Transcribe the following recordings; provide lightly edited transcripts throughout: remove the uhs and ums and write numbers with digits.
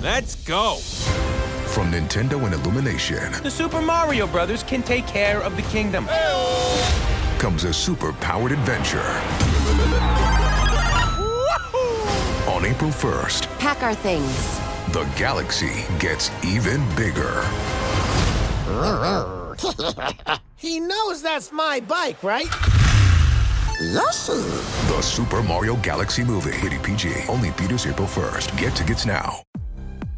Let's go! From Nintendo and Illumination. The Super Mario Brothers can take care of the kingdom. Comes a super-powered adventure. On April 1st. Pack our things. The galaxy gets even bigger. He knows that's my bike, right? Yes, sir. The Super Mario Galaxy movie. Rated PG. Only theaters April 1st. Get tickets now.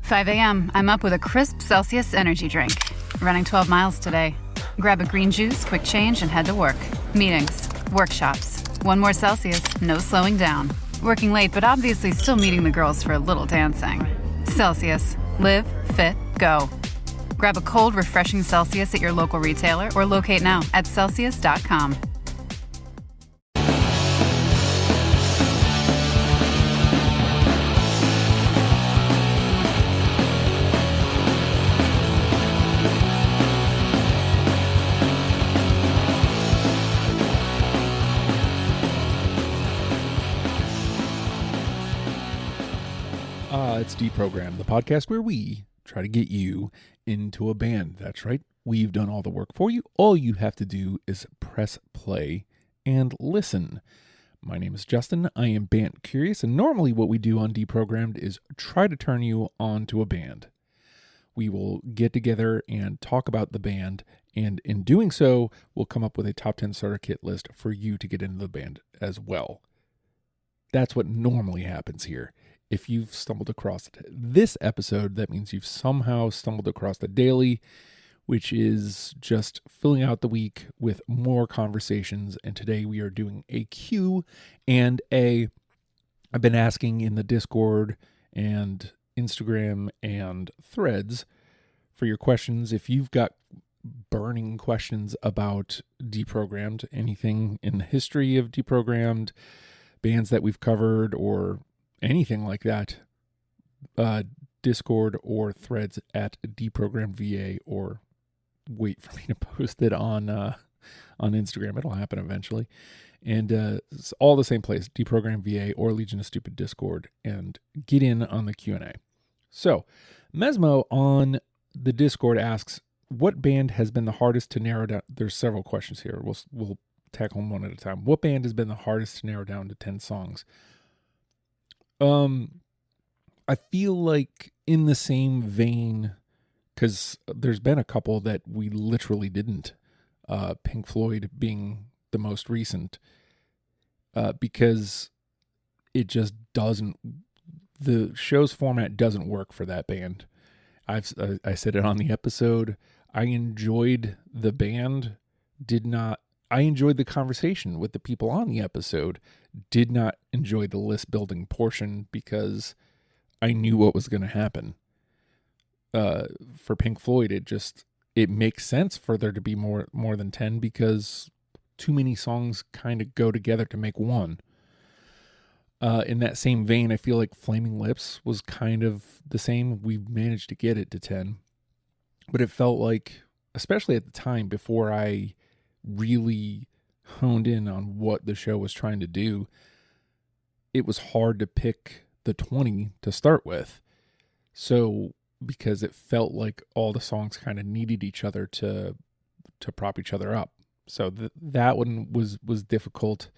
5 a.m. I'm up with a crisp Celsius energy drink. Running 12 miles today. Grab a green juice, quick change, and head to work. Meetings, workshops. One more Celsius, no slowing down. Working late, but obviously still meeting the girls for a little dancing. Celsius. Live, fit, go. Grab a cold, refreshing Celsius at your local retailer or locate now at Celsius.com. It's Deprogram, the podcast where we try to get you into a band. That's right. We've done all the work for you. All you have to do is press play and listen. My name is Justin. I am band curious, and normally what we do on Deprogrammed is try to turn you on to a band. We will get together and talk about the band, and in doing so, we'll come up with a top 10 starter kit list for you to get into the band as well. That's what normally happens here. If you've stumbled across this episode, that means you've somehow stumbled across the daily, which is just filling out the week with more conversations. And today we are doing a Q&A. I've been asking in the Discord and Instagram and Threads for your questions. If you've got burning questions about Deprogrammed, anything in the history of Deprogrammed, bands that we've covered, or anything like that, Discord or Threads at DeprogrammedVA, or wait for me to post it on Instagram. It'll happen eventually. And it's all the same place, DeprogrammedVA or Legion of Stupid Discord, and get in on the Q&A. So, Mesmo on the Discord asks, what band has been the hardest to narrow down? There's several questions here. We'll tackle them one at a time. What band has been the hardest to narrow down to 10 songs? I feel like in the same vein, because there's been a couple that we literally didn't, Pink Floyd being the most recent, because it just doesn't, the show's format doesn't work for that band. I said it on the episode. I enjoyed the band, I enjoyed the conversation with the people on the episode, did not enjoy the list building portion because I knew what was going to happen. For Pink Floyd, it makes sense for there to be more than 10 because too many songs kind of go together to make one. In that same vein, I feel like Flaming Lips was kind of the same. We managed to get it to 10, but it felt like, especially at the time before I really honed in on what the show was trying to do, it was hard to pick the 20 to start with. So, because it felt like all the songs kind of needed each other to prop each other up. So that one was difficult.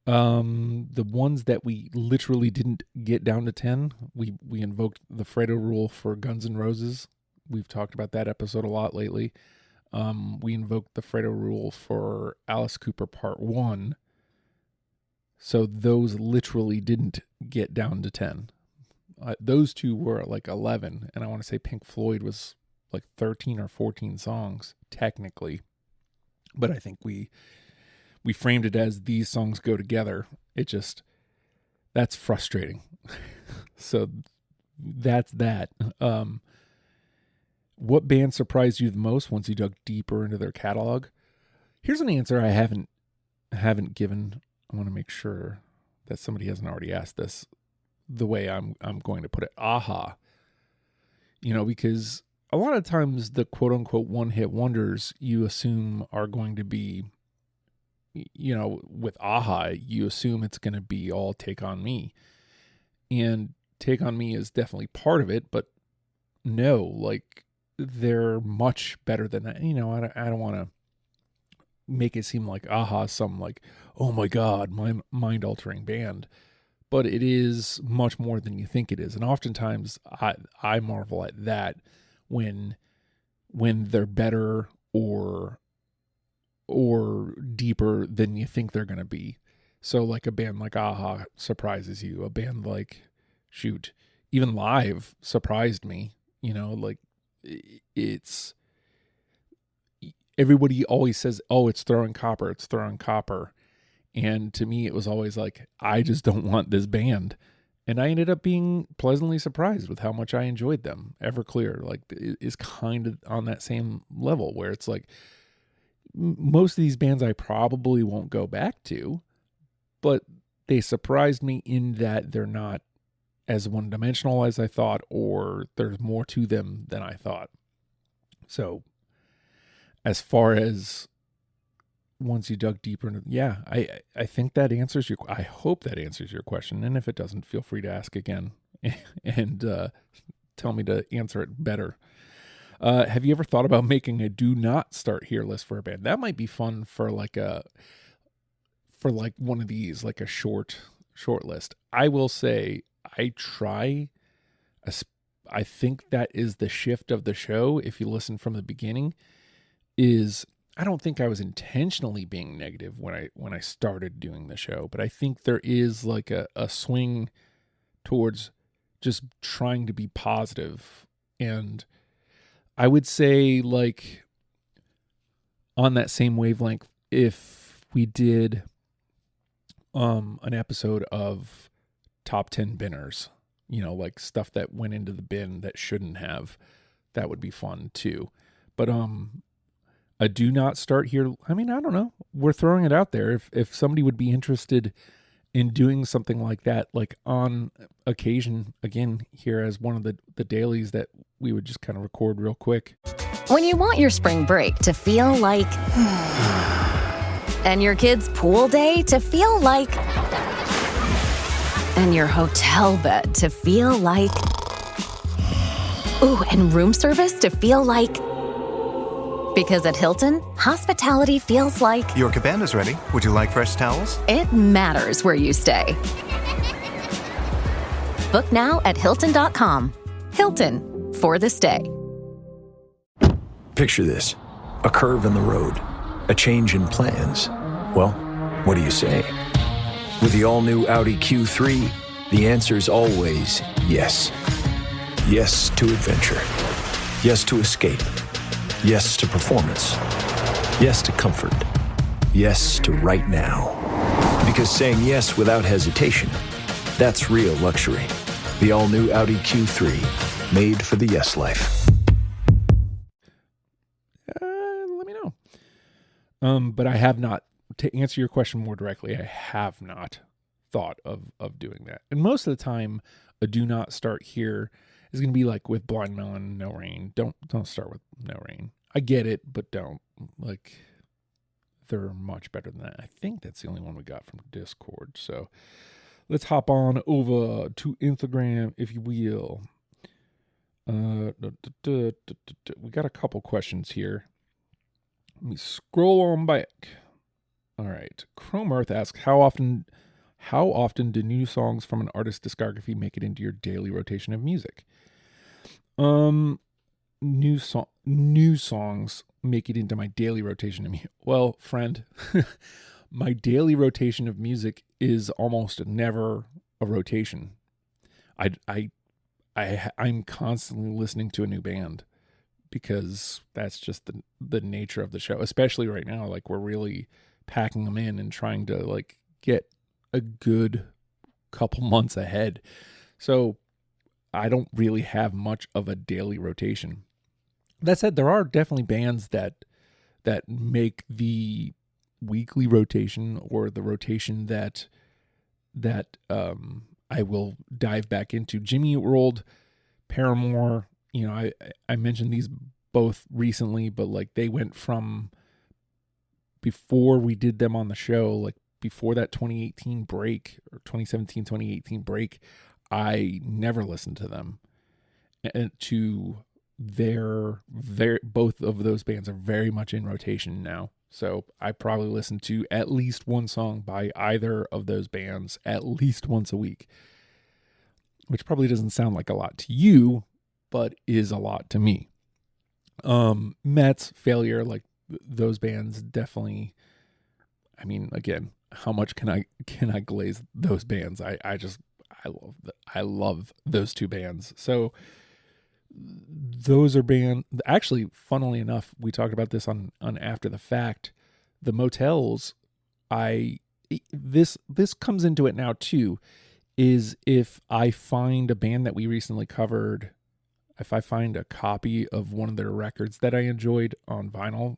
The ones that we literally didn't get down to 10, we invoked the Fredo rule for Guns N' Roses. We've talked about that episode a lot lately. We invoked the Fredo rule for Alice Cooper Part 1. So those literally didn't get down to 10. Those two were like 11, and I want to say Pink Floyd was like 13 or 14 songs, technically. But I think we framed it as these songs go together. That's frustrating. So that's that. What band surprised you the most once you dug deeper into their catalog? Here's an answer I haven't given. I want to make sure that somebody hasn't already asked this the way I'm going to put it. Aha. Because a lot of times the quote unquote one-hit wonders you assume are going to be, with Aha, you assume it's going to be all Take On Me. And Take On Me is definitely part of it, but no, like they're much better than that. You know, I don't want to make it seem like a-ha, some like, oh my God, my mind-altering band. But it is much more than you think it is. And oftentimes I marvel at that when they're better or deeper than you think they're going to be. So like a band like a-ha surprises you. A band like, shoot, even Live surprised me. You know, like it's, everybody always says, oh, it's Throwing Copper, it's Throwing Copper. And to me, it was always like, I just don't want this band. And I ended up being pleasantly surprised with how much I enjoyed them. Everclear, like, is kind of on that same level where it's like, most of these bands I probably won't go back to, but they surprised me in that they're not as one-dimensional as I thought, or there's more to them than I thought. So as far as once you dug deeper into, yeah, I think that answers your, I hope that answers your question. And if it doesn't, feel free to ask again and tell me to answer it better. Have you ever thought about making a do not start here list for a band? That might be fun for like one of these, like a short list. I will say I think that is the shift of the show. If you listen from the beginning, is I don't think I was intentionally being negative when I started doing the show, but I think there is like a swing towards just trying to be positive. And I would say, like, on that same wavelength, if we did an episode of top 10 binners, you know, like stuff that went into the bin that shouldn't have, that would be fun too. But a do not start here, I mean, I don't know. We're throwing it out there. If somebody would be interested in doing something like that, like on occasion, again, here as one of the dailies that we would just kind of record real quick. When you want your spring break to feel like... and your kids' pool day to feel like... and your hotel bed to feel like... ooh, and room service to feel like... because at Hilton, hospitality feels like... Your cabana's ready. Would you like fresh towels? it matters where you stay. Book now at Hilton.com. Hilton, for the stay. Picture this. A curve in the road. A change in plans. Well, what do you say? With the all-new Audi Q3, the answer's always yes. Yes to adventure. Yes to escape. Yes to performance. Yes to comfort. Yes to right now. Because saying yes without hesitation, that's real luxury. The all-new Audi Q3, made for the yes life. Let me know. But I have not, to answer your question more directly, I have not thought of doing that. And most of the time, a do not start here is going to be like with Blind Melon, No Rain. Don't start with No Rain. I get it, but don't. Like, they're much better than that. I think that's the only one we got from Discord. So let's hop on over to Instagram, if you will. We got a couple questions here. Let me scroll on back. All right. Chrome Earth asks, how often do new songs from an artist's discography make it into your daily rotation of music? New songs make it into my daily rotation of music. Well, friend, my daily rotation of music is almost never a rotation. I'm constantly listening to a new band because that's just the nature of the show, especially right now. Like, we're really packing them in and trying to like get a good couple months ahead. So I don't really have much of a daily rotation. That said, there are definitely bands that make the weekly rotation, or the rotation that I will dive back into. Jimmy Eat World, Paramore, you know, I mentioned these both recently, but like they went from, before we did them on the show, like before that 2018 break, or 2017-2018 break, I never listened to them. And both of those bands are very much in rotation now. So I probably listen to at least one song by either of those bands at least once a week, which probably doesn't sound like a lot to you, but is a lot to me. Mets, Failure, like those bands definitely, I mean, again, how much can I glaze those bands? I love those two bands. So those are actually, funnily enough, we talked about this on After the Fact. The Motels, this comes into it now too, is if I find a band that we recently covered, if I find a copy of one of their records that I enjoyed on vinyl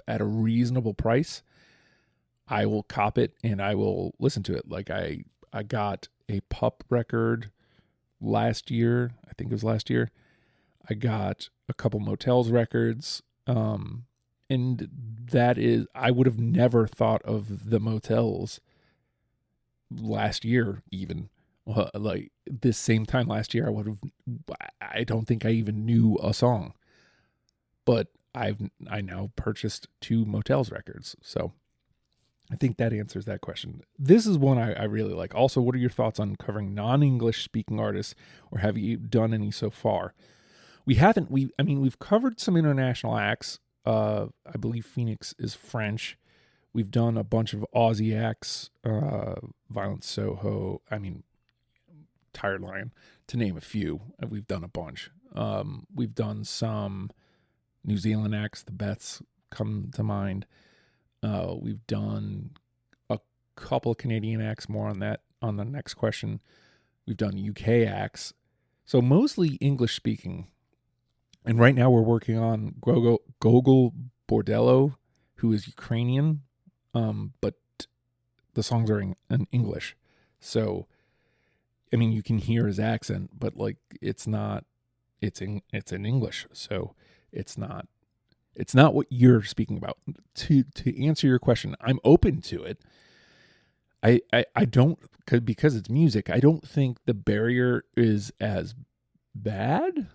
at a reasonable price, I will cop it and I will listen to it. Like I got a Pup record last year. I think it was last year. I got a couple Motels records. And that is, I would have never thought of the Motels last year, even. Like this same time last year, I don't think I even knew a song. But I now purchased 2 Motels records. So I think that answers that question. This is one I really like. Also, what are your thoughts on covering non-English speaking artists, or have you done any so far? We've covered some international acts. I believe Phoenix is French. We've done a bunch of Aussie acts, Violent Soho, Tired Lion, to name a few. We've done a bunch. We've done some New Zealand acts. The Beths come to mind. We've done a couple of Canadian acts, more on that on the next question. We've done UK acts. So mostly English speaking. And right now we're working on Gogol Bordello, who is Ukrainian, but the songs are in English. So, you can hear his accent, but like it's in English. So it's not what you're speaking about. To answer your question, I'm open to it. I don't, because it's music, I don't think the barrier is as bad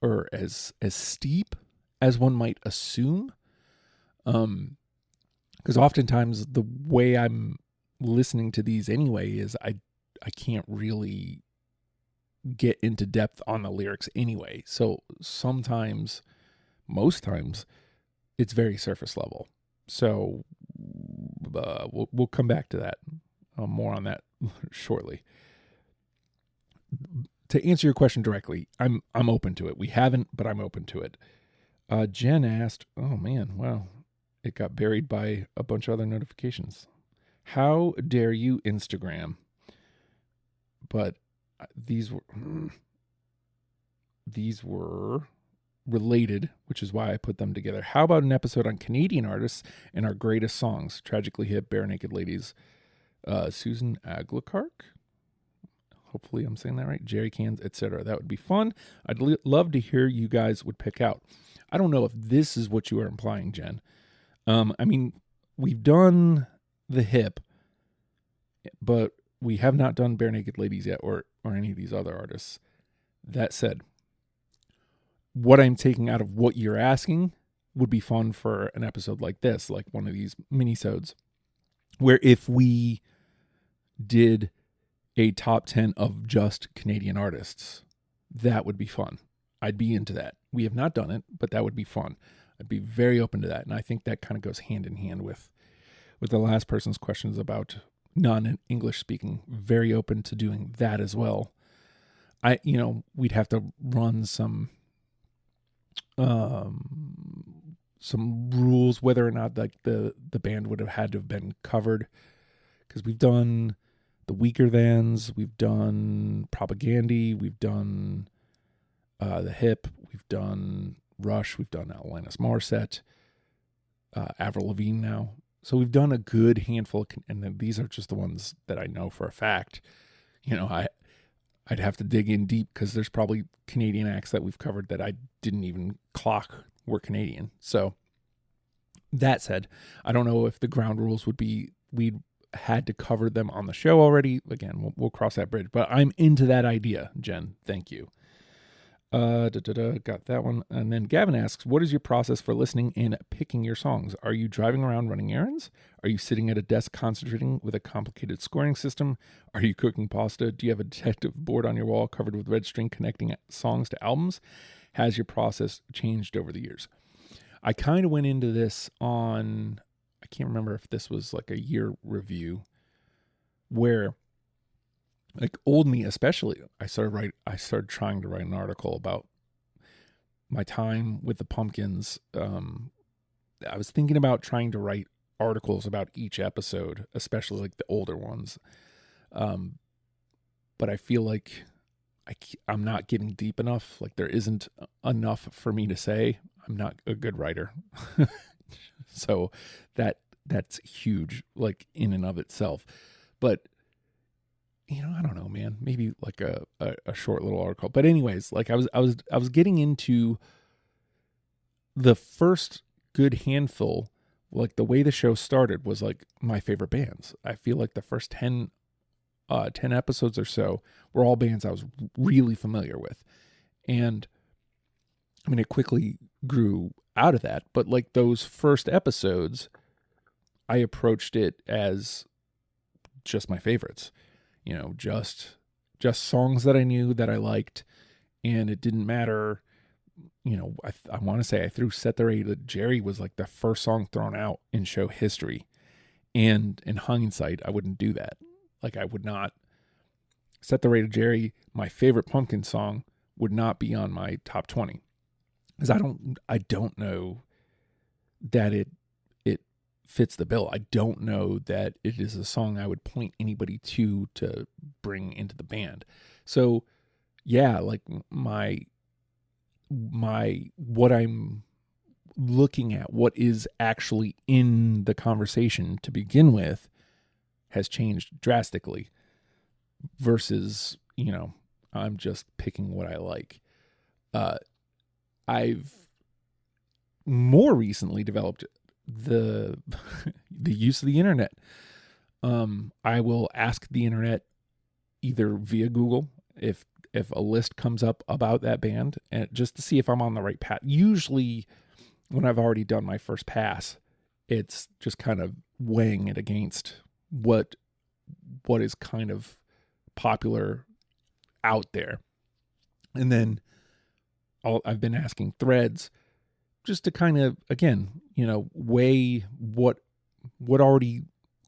or as steep as one might assume. Because oftentimes the way I'm listening to these anyway is I can't really get into depth on the lyrics anyway. So sometimes, most times, it's very surface level. So we'll come back to that. More on that shortly. To answer your question directly, I'm open to it. We haven't, but I'm open to it. Jen asked, oh man, wow, it got buried by a bunch of other notifications. How dare you, Instagram? But these were related, which is why I put them together. How about an episode on Canadian artists and our greatest songs? Tragically Hip, Bare Naked Ladies, Susan Aglakark. Hopefully I'm saying that right. Jerry Cans, etc. That would be fun. I'd love to hear you guys would pick out. I don't know if this is what you are implying, Jen. We've done the hip, but we have not done Bare Naked Ladies yet, or any of these other artists. That said, what I'm taking out of what you're asking would be fun for an episode like this, like one of these mini-sodes, where if we did a top 10 of just Canadian artists, that would be fun. I'd be into that. We have not done it, but that would be fun. I'd be very open to that. And I think that kind of goes hand in hand with the last person's questions about non-English speaking. Very open to doing that as well. We'd have to run some rules whether or not like the band would have had to have been covered, because we've done the Weaker Thans, we've done Propagandy, we've done the Hip, we've done Rush, we've done Alanis Morissette, Avril Lavigne now. So we've done a good handful, and then these are just the ones that I know for a fact. I'd have to dig in deep, because there's probably Canadian acts that we've covered that I didn't even clock were Canadian. So that said, I don't know if the ground rules would be we'd had to cover them on the show already. Again, we'll cross that bridge, but I'm into that idea, Jen. Thank you. Got that one. And then Gavin asks, what is your process for listening and picking your songs? Are you driving around running errands? Are you sitting at a desk concentrating with a complicated scoring system? Are you cooking pasta? Do you have a detective board on your wall covered with red string connecting songs to albums? Has your process changed over the years? I kind of went into this on, I can't remember if this was like a year review, where like old me especially, I started trying to write an article about my time with the Pumpkins. I was thinking about trying to write articles about each episode, especially like the older ones. But I feel like I'm not getting deep enough. Like there isn't enough for me to say. I'm not a good writer. So that's huge, like in and of itself. But I don't know, man, maybe like a short little article. But anyways, like I was getting into the first good handful, like the way the show started was like my favorite bands. I feel like the first 10 episodes or so were all bands I was really familiar with. And I mean, it quickly grew out of that, but like those first episodes, I approached it as just my favorites. Just songs that I knew that I liked, and it didn't matter. I want to say I threw Set the Radio to Jerry was like the first song thrown out in show history. And in hindsight, I wouldn't do that. Like I would not Set the Radio to Jerry, my favorite Pumpkin song, would not be on my top 20. Because I don't know that it fits the bill. I don't know that it is a song I would point anybody to bring into the band. So yeah, like my what I'm looking at, what is actually in the conversation to begin with, has changed drastically versus, I'm just picking what I like. I've more recently developed the use of the internet. I will ask the internet either via Google if a list comes up about that band, and just to see if I'm on the right path. Usually when I've already done my first pass, it's just kind of weighing it against what is kind of popular out there. And then I've been asking Threads just to kind of, again, weigh what already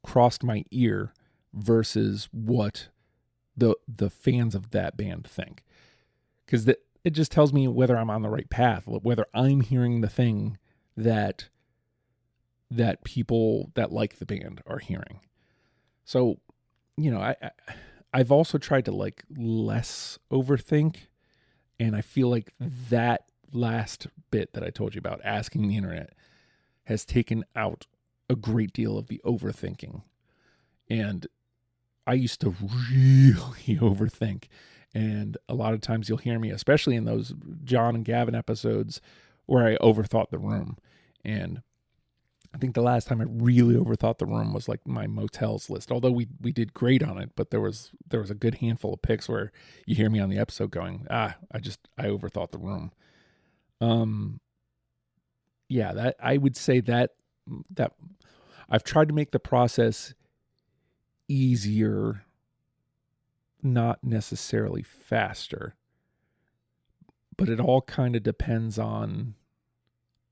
crossed my ear versus what the fans of that band think. Because it just tells me whether I'm on the right path, whether I'm hearing the thing that people that like the band are hearing. So, I've also tried to like less overthink, and I feel like that last bit that I told you about, asking the internet, has taken out a great deal of the overthinking. And I used to really overthink. And a lot of times you'll hear me, especially in those John and Gavin episodes, where I overthought the room. And I think the last time I really overthought the room was like my motels list. Although we did great on it, but there was a good handful of picks where you hear me on the episode going, I overthought the room. Yeah, that I would say that I've tried to make the process easier, not necessarily faster, but it all kind of depends on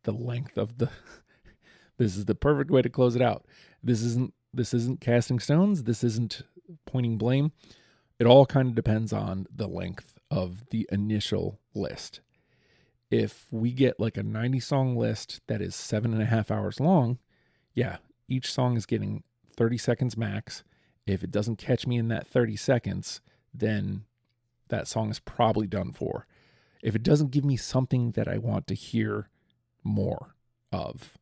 the length of the this is the perfect way to close it out. This isn't casting stones, this isn't pointing blame. It all kind of depends on the length of the initial list. If we get like a 90 song list that is 7.5 hours long, yeah, each song is getting 30 seconds max. If it doesn't catch me in that 30 seconds, then that song is probably done for. If it doesn't give me something that I want to hear more of,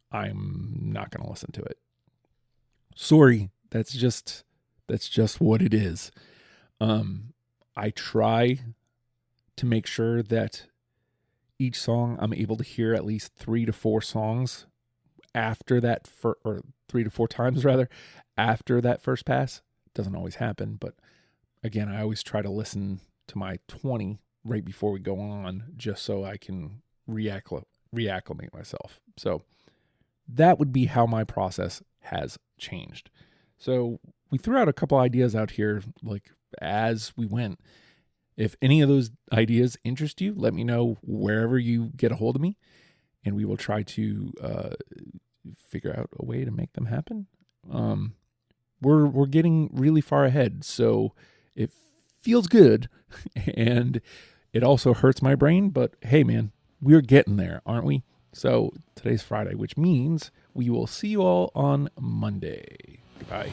I'm not going to listen to it. Sorry, that's just what it is. I try to make sure that each song I'm able to hear at least 3 to 4 songs after that, or 3 to 4 times rather, after that first pass. Doesn't always happen, but again, I always try to listen to my 20 right before we go on, just so I can reacclimate myself. So that would be how my process has changed. So we threw out a couple ideas out here, like as we went. If any of those ideas interest you, let me know wherever you get a hold of me, and we will try to figure out a way to make them happen. We're getting really far ahead, so it feels good, and it also hurts my brain, but hey man, we're getting there, aren't we? So today's Friday, which means we will see you all on Monday. Goodbye.